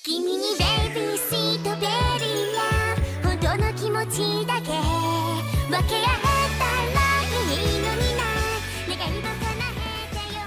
君にベイビーシートベリーや本当の気持ちだけ分け合えたらいいのにな願いを叶えてよ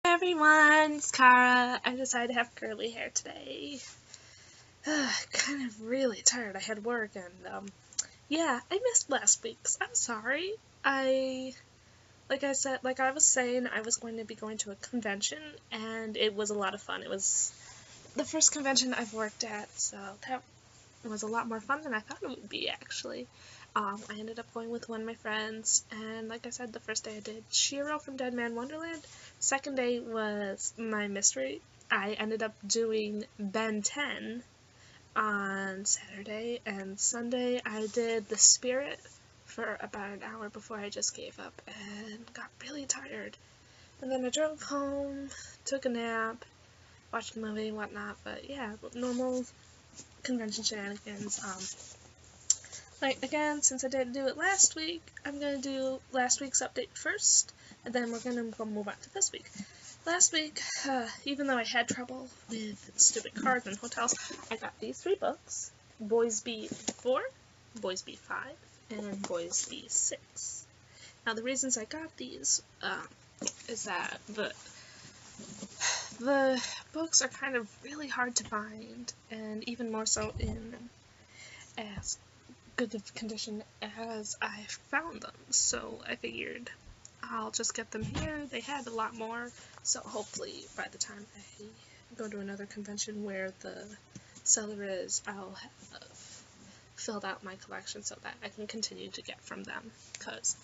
Hey everyone, it's Kara. I decided to have curly hair today. Kind of really tired. I had work and yeah, I missed last week's. I'm sorry. Like I was saying, I was going to be going to a convention and it was a lot of fun. It was the first convention I've worked at, so that was a lot more fun than I thought it would be actually. I ended up going with one of my friends, and like I said, the first day I did Shiro from Dead Man Wonderland. Second day was my mystery. I ended up doing Ben 10 on Saturday, and Sunday I did The Spirit for about an hour before I just gave up and got really tired. And then I drove home, took a nap, watched a movie and whatnot, but yeah, normal convention shenanigans. Like, again, since I didn't do it last week, I'm going to do last week's update first, and then we're going to move on to this week. Last week, even though I had trouble with stupid cards and hotels, I got these 3 books, Boys B 4, Boys B 5, and Boys B 6. Now, the reasons I got these is that the books are kind of really hard to find, and even more so in as good of condition as I found them, so I figured I'll just get them here. They had a lot more, so hopefully by the time I go to another convention where the seller is, I'll have filled out my collection so that I can continue to get from them, because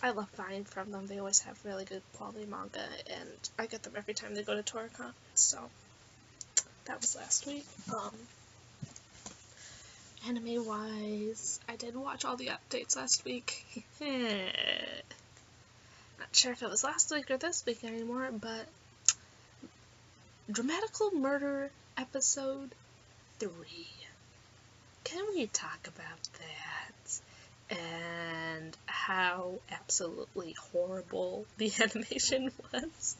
I love buying from them. They always have really good quality manga, and I get them every time they go to Toricon, so that was last week. Anime-wise, I did watch all the updates last week. Not sure if it was last week or this week anymore, but Dramatical Murder Episode 3. Can we talk about that? And how absolutely horrible the animation was.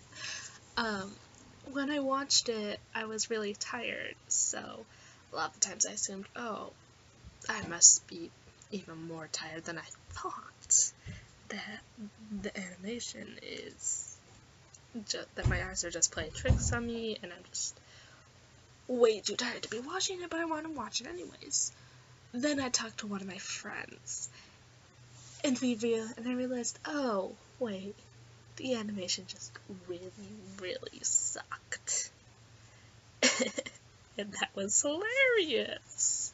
When I watched it, I was really tired, so a lot of times I assumed, oh, I must be even more tired than I thought. That the animation is just, that my eyes are just playing tricks on me, and I'm just way too tired to be watching it, but I want to watch it anyways. Then I talked to one of my friends, and I realized, oh, wait, the animation just really, really sucked. And that was hilarious.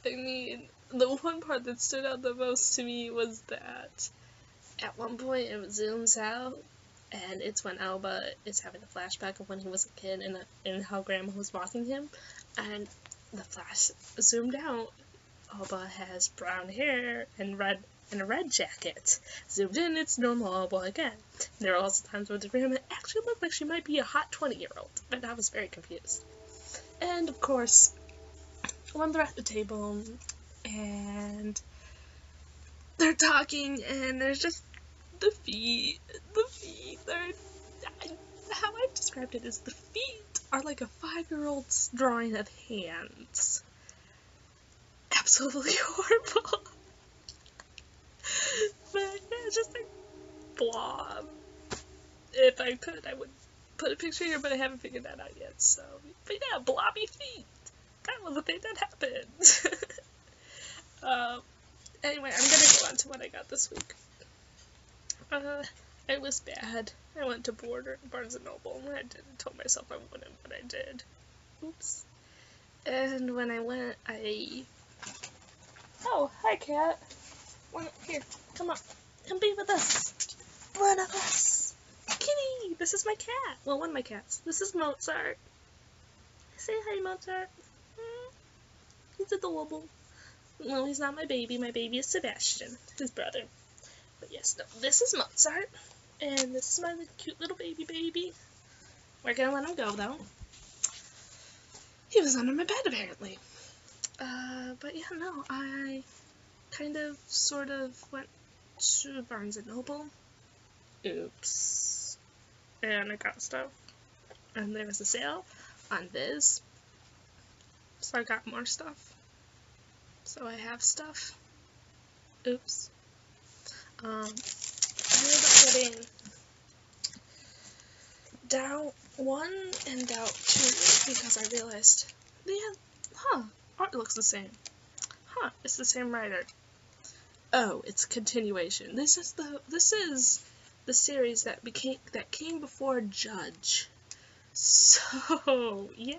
I mean, the one part that stood out the most to me was that at one point it zooms out, and it's when Alba is having a flashback of when he was a kid and how Grandma was walking him, and the flash zoomed out. Alba has brown hair and a red jacket. Zoomed in, it's normal Alba again. There are also times where the Grandma actually looked like she might be a hot 20-year-old, and I was very confused. And of course, when they're at the table and they're talking, and there's just the feet how I've described it is the feet are like a 5-year-old's drawing of hands. Absolutely horrible. But yeah, just like blob. If I could, I would put a picture here, but I haven't figured that out yet, so. But yeah, blobby feet. That was the thing that happened. Anyway, I'm gonna go on to what I got this week. It was bad. I went to Barnes & Noble, and I told myself I wouldn't, but I did. Oops. And when I went, Oh, hi, cat. Here, come on. Come be with us. One of us. Kitty! This is my cat. Well, one of my cats. This is Mozart. Say hi, Mozart. He's adorable. No, he's not my baby. My baby is Sebastian, his brother. But yes, no, this is Mozart. And this is my cute little baby. We're gonna let him go, though. He was under my bed, apparently. But yeah, no, I kind of, sort of went to Barnes & Noble. Oops. And I got stuff. And there was a sale on Viz, so I got more stuff. So I have stuff. Oops. I ended up getting Doubt 1 and Doubt 2 because I realized art looks the same. It's the same writer. Oh, it's a continuation. This is the series that came before Judge. So yeah,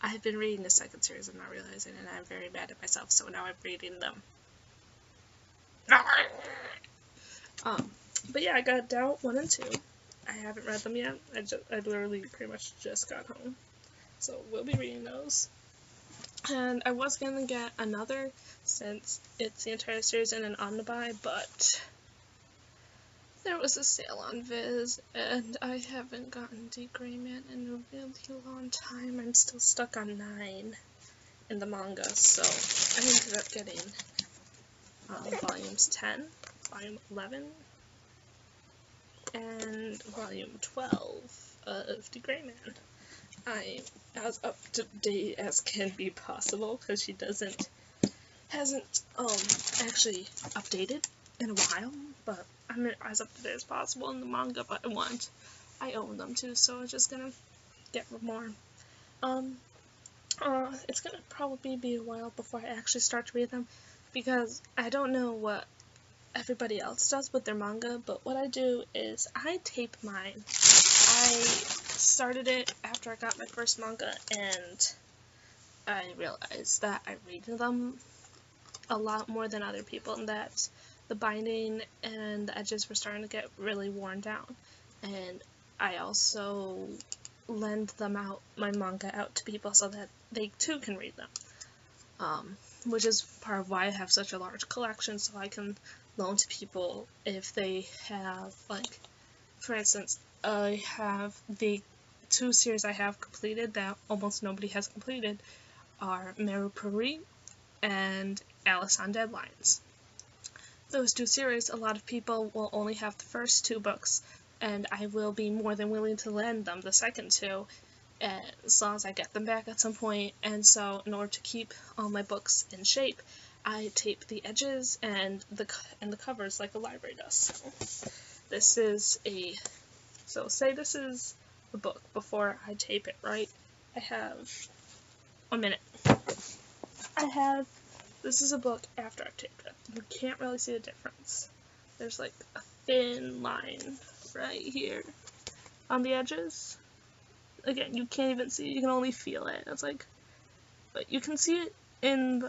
I've been reading the second series and not realizing it, and I'm very mad at myself. So now I'm reading them. But yeah, I got Doubt 1 and 2. I haven't read them yet. I literally pretty much just got home, so we'll be reading those. And I was gonna get another since it's the entire series in an omnibuy, but there was a sale on Viz, and I haven't gotten D. Grayman in a really long time. I'm still stuck on 9 in the manga, so I ended up getting volumes 10, volume 11, and volume 12 of D. Grayman. I'm as up to date as can be possible because she hasn't actually updated in a while, but I'm as up to date as possible in the manga. But I own them too, so I'm just gonna get more. It's gonna probably be a while before I actually start to read them because I don't know what everybody else does with their manga, but what I do is I tape mine. I started it after I got my first manga, and I realized that I read them a lot more than other people, and that the binding and the edges were starting to get really worn down. And I also lend my manga out to people so that they too can read them. Which is part of why I have such a large collection, so I can loan to people if they have, like, for instance, I have the 2 series I have completed that almost nobody has completed are Meru Puri and Alice on Deadlines. Those 2 series, a lot of people will only have the first 2 books, and I will be more than willing to lend them the second 2 as long as I get them back at some point. And so in order to keep all my books in shape, I tape the edges and the covers like a library does. So say this is the book before I tape it, right? I have a minute. This is a book after I've taped it. You can't really see the difference. There's like a thin line right here on the edges. Again, you can't even see it, you can only feel it. It's like, but you can see it in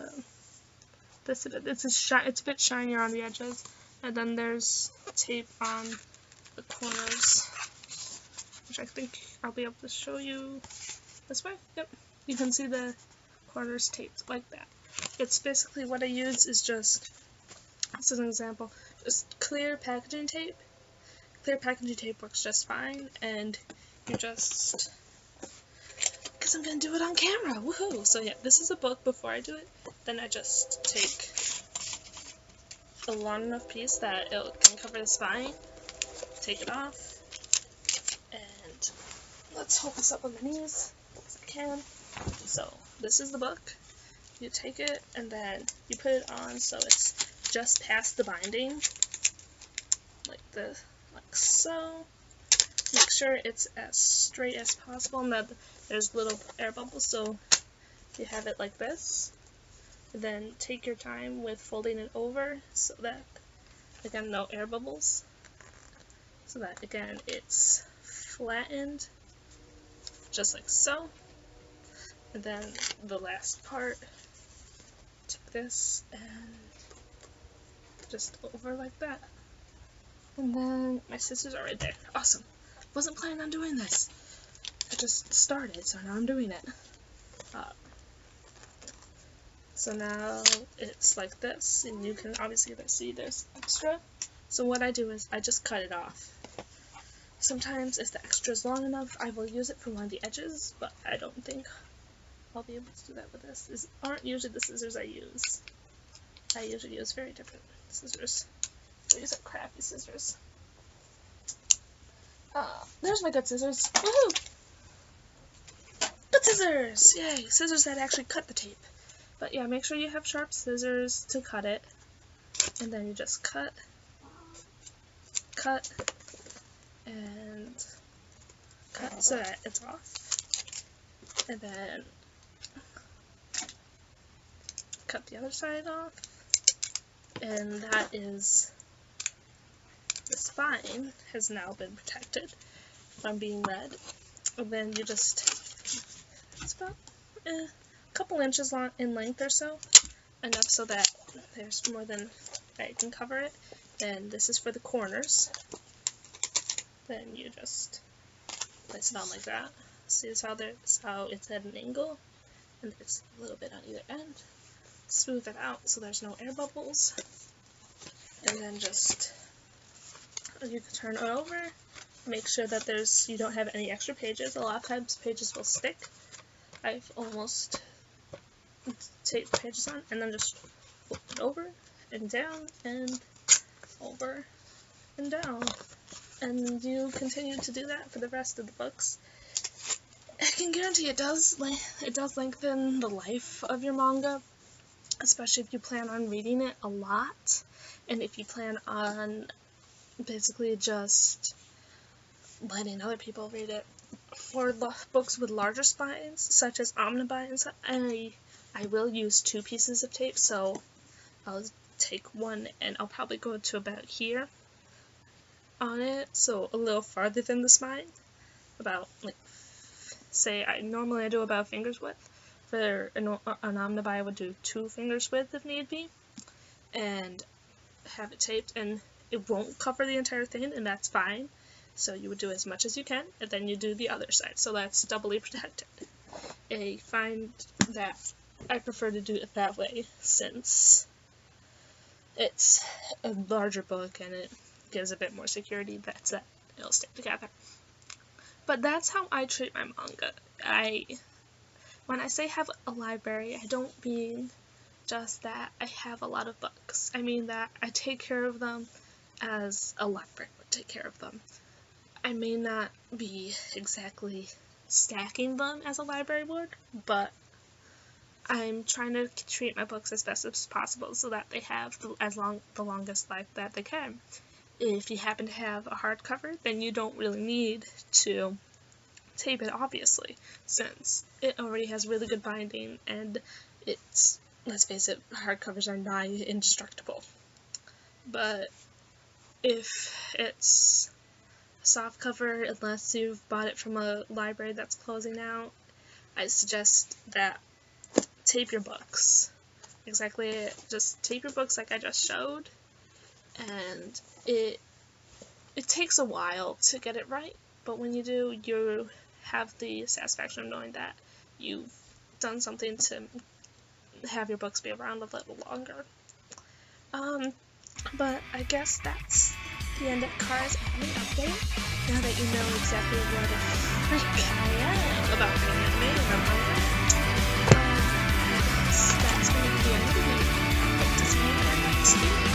it's a bit shinier on the edges, and then there's tape on the corners, which I think I'll be able to show you this way. Yep, you can see the corners taped like that. It's basically what I use is just, this is an example, just clear packaging tape. Clear packaging tape works just fine, and you just, because I'm going to do it on camera, woohoo! So yeah, this is a book before I do it, then I just take a long enough piece that it can cover the spine, take it off, and let's hold this up on my knees as I can. So this is the book. You take it and then you put it on so it's just past the binding, like so. Make sure it's as straight as possible, and that there's little air bubbles, so you have it like this. Then take your time with folding it over so that, again, no air bubbles, so that, again, it's flattened just like so. And then the last part, take this and just over like that. And then my scissors are right there. Awesome. Wasn't planning on doing this. I just started, so now I'm doing it. So now it's like this, and you can obviously see there's extra. So what I do is I just cut it off. Sometimes if the extra is long enough, I will use it for one of the edges, but I don't think I'll be able to do that with this. These aren't usually the scissors I use. I usually use very different scissors. These are crappy scissors. There's my good scissors. Woohoo! Scissors! Yay! Scissors that actually cut the tape. But yeah, make sure you have sharp scissors to cut it. And then you just cut, and cut so that it's off. And then cut the other side off. And that is, the spine has now been protected from being read. And then you just, it's about a couple inches long in length or so, enough so that there's more than that you can cover it. And this is for the corners. Then you just place it on like that. See how it's at an angle, and there's a little bit on either end. Smooth it out so there's no air bubbles, and then just you can turn it over. Make sure that you don't have any extra pages. A lot of times pages will stick. I've almost taped the pages on, and then just flip it over and down and over and down, and you continue to do that for the rest of the books. I can guarantee it does lengthen the life of your manga, especially if you plan on reading it a lot, and if you plan on basically just letting other people read it. For books with larger spines, such as omnibines, I will use 2 pieces of tape, so I'll take one and I'll probably go to about here on it, so a little farther than the spine, about, like, say I do about a finger's width. For an omnibi, I would do 2 fingers width if need be, and have it taped, and it won't cover the entire thing, and that's fine. So you would do as much as you can, and then you do the other side, so that's doubly protected. I find that I prefer to do it that way, since it's a larger book and it gives a bit more security that it'll stick together. But that's how I treat my manga. When I say have a library, I don't mean just that I have a lot of books. I mean that I take care of them as a library would take care of them. I may not be exactly stacking them as a library would, but I'm trying to treat my books as best as possible so that they have the longest life that they can. If you happen to have a hardcover, then you don't really need to tape it, obviously, since it already has really good binding, and it's, let's face it, hardcovers are nigh indestructible. But if it's a soft cover, unless you've bought it from a library that's closing out, I suggest that tape your books. Exactly, just tape your books like I just showed, and it takes a while to get it right, but when you do, you have the satisfaction of knowing that you've done something to have your books be around a little longer. But I guess that's the end of Kara's anime update. Now that you know exactly what a freak I am about anime and manga, I guess that's going to be the end of the video. Hope to see you again next week.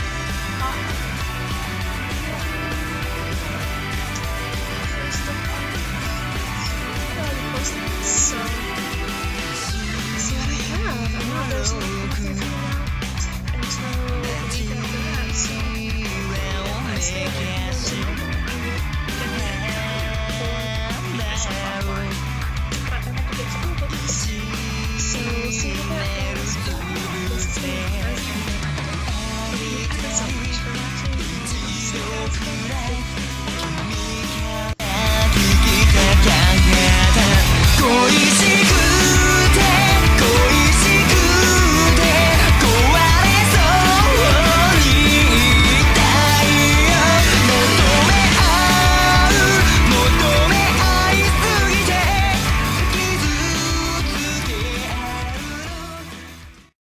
First of all, so see what I have. I know there's nothing coming out until the week after that, so if I stay here I'm gonna get for weakness on top line. But I have to get to all books. So see you there, guys. This is me, guys. Thank you so much for watching. See you guys next week.